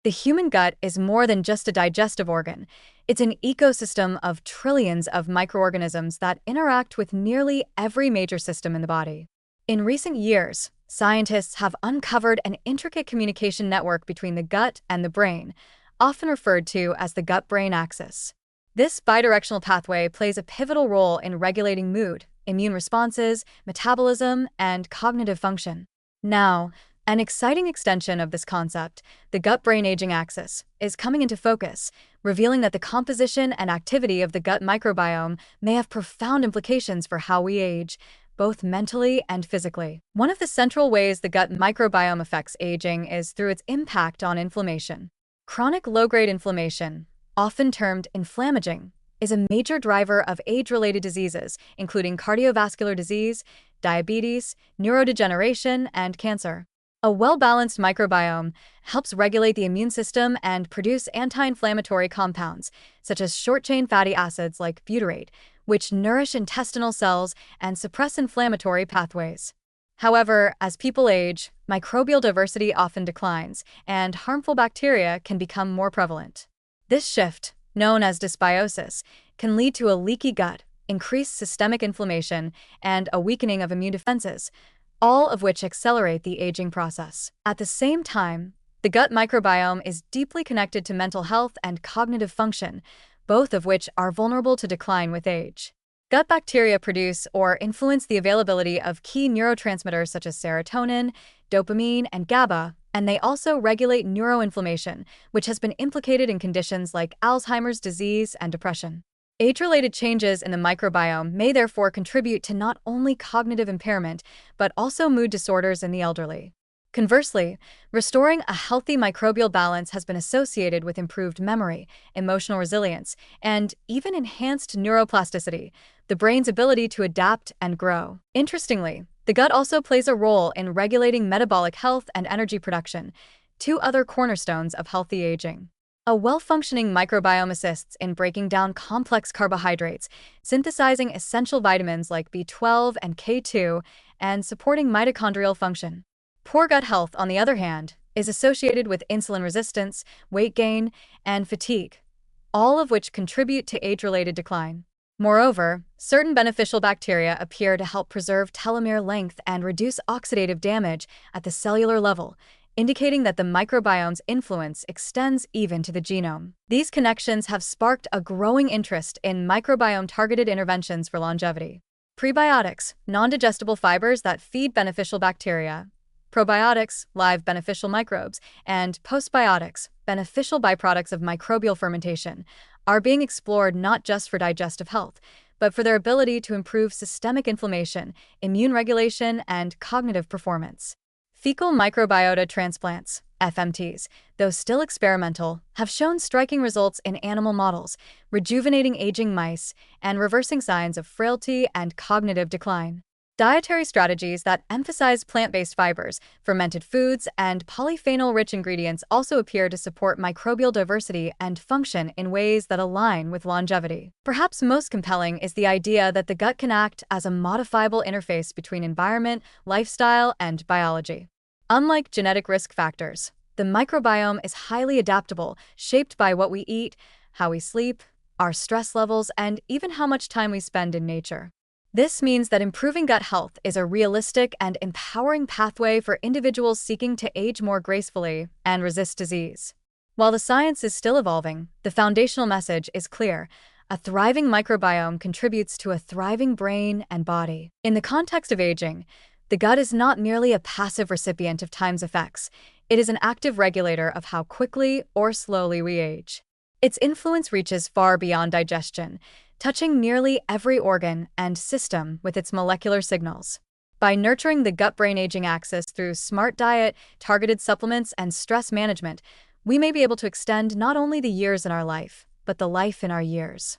The human gut is more than just a digestive organ. It's an ecosystem of trillions of microorganisms that interact with nearly every major system in the body. In recent years, scientists have uncovered an intricate communication network between the gut and the brain, often referred to as the gut-brain axis. This bidirectional pathway plays a pivotal role in regulating mood, immune responses, metabolism, and cognitive function. Now, an exciting extension of this concept, the gut-brain aging axis, is coming into focus, revealing that the composition and activity of the gut microbiome may have profound implications for how we age, both mentally and physically. One of the central ways the gut microbiome affects aging is through its impact on inflammation. Chronic low-grade inflammation, often termed inflammaging, is a major driver of age-related diseases, including cardiovascular disease, diabetes, neurodegeneration, and cancer. A well-balanced microbiome helps regulate the immune system and produce anti-inflammatory compounds, such as short-chain fatty acids like butyrate, which nourish intestinal cells and suppress inflammatory pathways. However, as people age, microbial diversity often declines, and harmful bacteria can become more prevalent. This shift, known as dysbiosis, can lead to a leaky gut, increased systemic inflammation, and a weakening of immune defenses, all of which accelerate the aging process. At the same time, the gut microbiome is deeply connected to mental health and cognitive function, both of which are vulnerable to decline with age. Gut bacteria produce or influence the availability of key neurotransmitters such as serotonin, dopamine, and GABA, and they also regulate neuroinflammation, which has been implicated in conditions like Alzheimer's disease and depression. Age-related changes in the microbiome may therefore contribute to not only cognitive impairment, but also mood disorders in the elderly. Conversely, restoring a healthy microbial balance has been associated with improved memory, emotional resilience, and even enhanced neuroplasticity, the brain's ability to adapt and grow. Interestingly, the gut also plays a role in regulating metabolic health and energy production, two other cornerstones of healthy aging. A well-functioning microbiome assists in breaking down complex carbohydrates, synthesizing essential vitamins like B12 and K2, and supporting mitochondrial function. Poor gut health, on the other hand, is associated with insulin resistance, weight gain, and fatigue, all of which contribute to age-related decline. Moreover, certain beneficial bacteria appear to help preserve telomere length and reduce oxidative damage at the cellular level, indicating that the microbiome's influence extends even to the genome. These connections have sparked a growing interest in microbiome-targeted interventions for longevity. Prebiotics, non-digestible fibers that feed beneficial bacteria; probiotics, live beneficial microbes; and postbiotics, beneficial byproducts of microbial fermentation, are being explored not just for digestive health, but for their ability to improve systemic inflammation, immune regulation, and cognitive performance. Fecal microbiota transplants, FMTs, though still experimental, have shown striking results in animal models, rejuvenating aging mice and reversing signs of frailty and cognitive decline. Dietary strategies that emphasize plant-based fibers, fermented foods, and polyphenol-rich ingredients also appear to support microbial diversity and function in ways that align with longevity. Perhaps most compelling is the idea that the gut can act as a modifiable interface between environment, lifestyle, and biology. Unlike genetic risk factors, the microbiome is highly adaptable, shaped by what we eat, how we sleep, our stress levels, and even how much time we spend in nature. This means that improving gut health is a realistic and empowering pathway for individuals seeking to age more gracefully and resist disease. While the science is still evolving, the foundational message is clear: a thriving microbiome contributes to a thriving brain and body. In the context of aging, the gut is not merely a passive recipient of time's effects, it is an active regulator of how quickly or slowly we age. Its influence reaches far beyond digestion, touching nearly every organ and system with its molecular signals. By nurturing the gut-brain aging axis through smart diet, targeted supplements, and stress management, we may be able to extend not only the years in our life, but the life in our years.